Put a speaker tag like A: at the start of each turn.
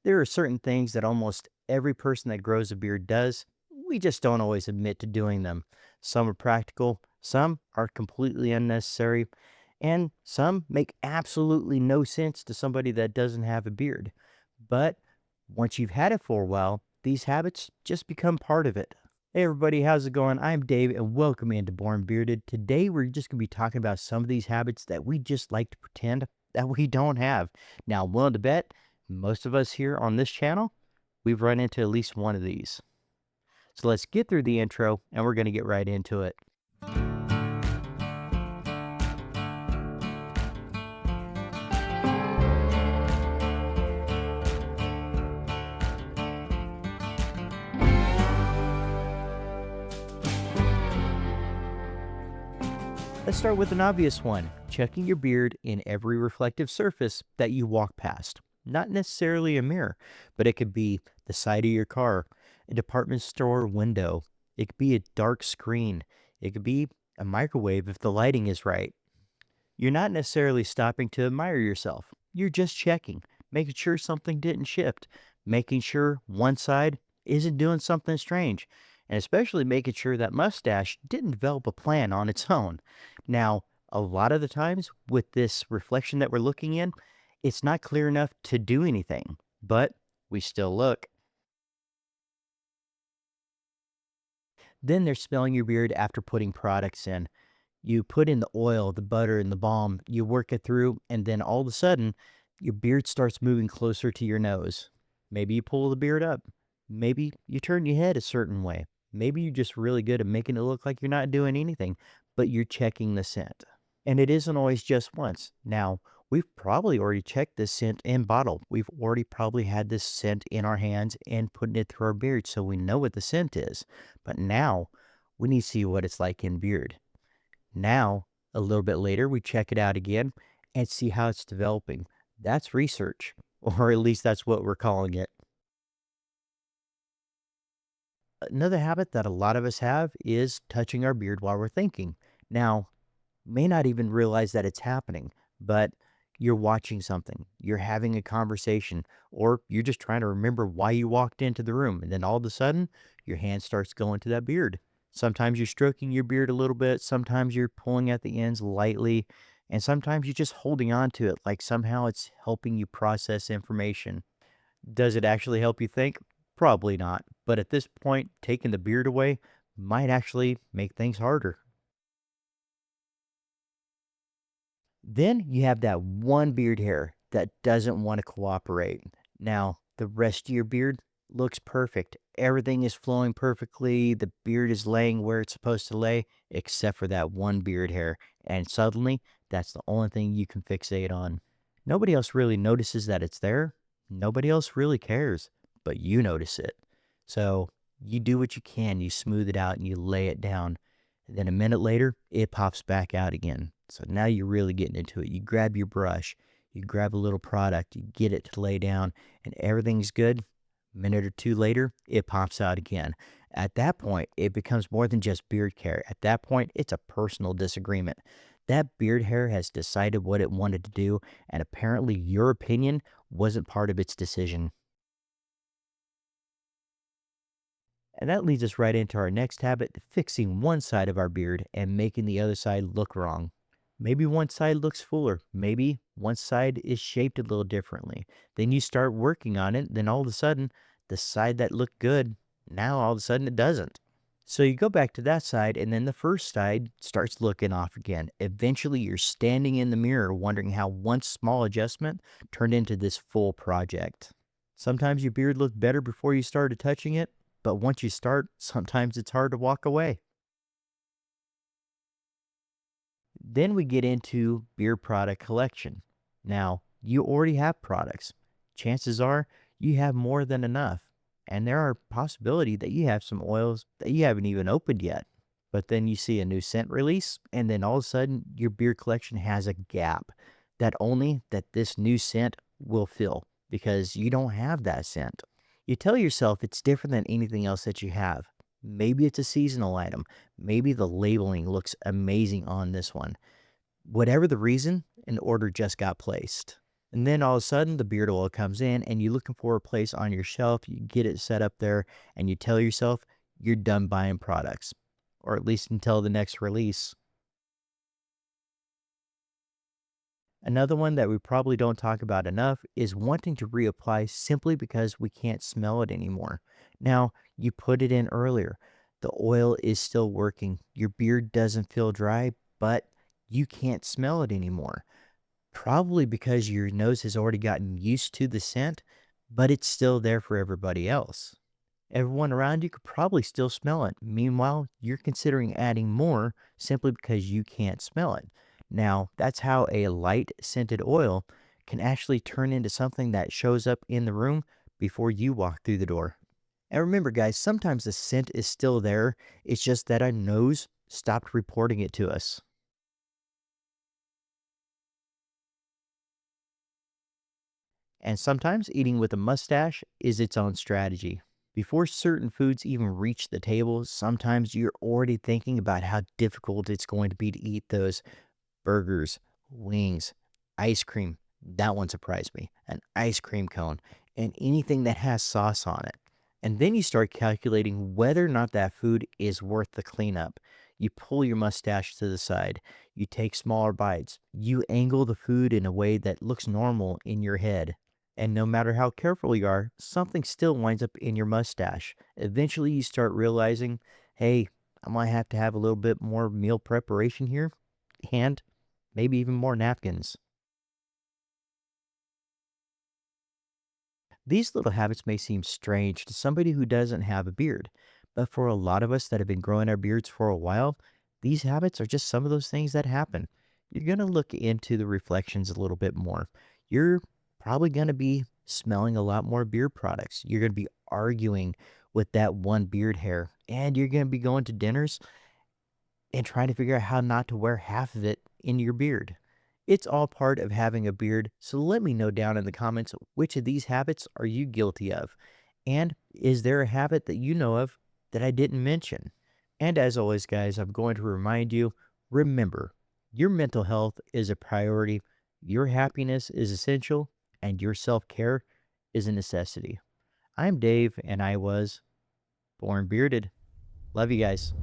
A: There are certain things that almost every person that grows a beard does. We just don't always admit to doing them. Some are practical, some are completely unnecessary, and some make absolutely no sense to somebody that doesn't have a beard. But once you've had it for a while, these habits just become part of it. Hey everybody, how's it going? I'm Dave and welcome into Born Bearded. Today we're just going to be talking about some of these habits that we just like to pretend that we don't have. Now, I'm willing to bet most of us here on this channel, we've run into at least one of these. So let's get through the intro and we're going to get right into it. Let's start with an obvious one, checking your beard in every reflective surface that you walk past. Not necessarily a mirror, but it could be the side of your car, a department store window. It could be a dark screen. It could be a microwave if the lighting is right. You're not necessarily stopping to admire yourself. You're just checking, making sure something didn't shift, making sure one side isn't doing something strange, and especially making sure that mustache didn't develop a plan on its own. Now, a lot of the times with this reflection that we're looking in, it's not clear enough to do anything, but we still look. Then there's smelling your beard after putting products in. You put in the oil, the butter, and the balm, you work it through, and then all of a sudden, your beard starts moving closer to your nose. Maybe you pull the beard up. Maybe you turn your head a certain way. Maybe you're just really good at making it look like you're not doing anything, but you're checking the scent. And it isn't always just once. Now, we've probably already checked this scent in bottle. We've already probably had this scent in our hands and putting it through our beard so we know what the scent is. But now we need to see what it's like in beard. Now, a little bit later, we check it out again and see how it's developing. That's research, or at least that's what we're calling it. Another habit that a lot of us have is touching our beard while we're thinking. Now, may not even realize that it's happening, but you're watching something, you're having a conversation, or you're just trying to remember why you walked into the room. And then all of a sudden, your hand starts going to that beard. Sometimes you're stroking your beard a little bit, sometimes you're pulling at the ends lightly, and sometimes you're just holding on to it like somehow it's helping you process information. Does it actually help you think? Probably not. But at this point, taking the beard away might actually make things harder. Then you have that one beard hair that doesn't want to cooperate. Now, the rest of your beard looks perfect. Everything is flowing perfectly. The beard is laying where it's supposed to lay, except for that one beard hair. And suddenly, that's the only thing you can fixate on. Nobody else really notices that it's there. Nobody else really cares, but you notice it. So you do what you can. You smooth it out and you lay it down. Then a minute later, it pops back out again. So now you're really getting into it. You grab your brush, you grab a little product, you get it to lay down, and everything's good. A minute or two later, it pops out again. At that point, it becomes more than just beard care. At that point, it's a personal disagreement. That beard hair has decided what it wanted to do, and apparently your opinion wasn't part of its decision. And that leads us right into our next habit, fixing one side of our beard and making the other side look wrong. Maybe one side looks fuller. Maybe one side is shaped a little differently. Then you start working on it. Then all of a sudden, the side that looked good, now all of a sudden it doesn't. So you go back to that side, and then the first side starts looking off again. Eventually, you're standing in the mirror wondering how one small adjustment turned into this full project. Sometimes your beard looked better before you started touching it, but once you start, sometimes it's hard to walk away. Then we get into beard product collection. Now, you already have products. Chances are you have more than enough. And there are possibility that you have some oils that you haven't even opened yet. But then you see a new scent release, and then all of a sudden your beer collection has a gap that only that this new scent will fill because you don't have that scent. You tell yourself it's different than anything else that you have. Maybe it's a seasonal item. Maybe the labeling looks amazing on this one. Whatever the reason, an order just got placed. And then all of a sudden, the beard oil comes in, and you're looking for a place on your shelf. You get it set up there, and you tell yourself you're done buying products, or at least until the next release. Another one that we probably don't talk about enough is wanting to reapply simply because we can't smell it anymore. Now, you put it in earlier. The oil is still working. Your beard doesn't feel dry, but you can't smell it anymore. Probably because your nose has already gotten used to the scent, but it's still there for everybody else. Everyone around you could probably still smell it. Meanwhile, you're considering adding more simply because you can't smell it. Now, that's how a light scented oil can actually turn into something that shows up in the room before you walk through the door. And remember, guys, sometimes the scent is still there. It's just that our nose stopped reporting it to us. And sometimes eating with a mustache is its own strategy. Before certain foods even reach the table, sometimes you're already thinking about how difficult it's going to be to eat those burgers, wings, ice cream. That one surprised me. An ice cream cone and anything that has sauce on it. And then you start calculating whether or not that food is worth the cleanup. You pull your mustache to the side. You take smaller bites. You angle the food in a way that looks normal in your head. And no matter how careful you are, something still winds up in your mustache. Eventually, you start realizing, hey, I might have to have a little bit more meal preparation here and maybe even more napkins. These little habits may seem strange to somebody who doesn't have a beard, but for a lot of us that have been growing our beards for a while, these habits are just some of those things that happen. You're going to look into the reflections a little bit more. You're probably going to be smelling a lot more beard products. You're going to be arguing with that one beard hair, and you're going to be going to dinners and trying to figure out how not to wear half of it in your beard. It's all part of having a beard, so let me know down in the comments which of these habits are you guilty of? And is there a habit that you know of that I didn't mention? And as always, guys, I'm going to remind you remember, your mental health is a priority, your happiness is essential, and your self care is a necessity. I'm Dave, and I was born bearded. Love you guys.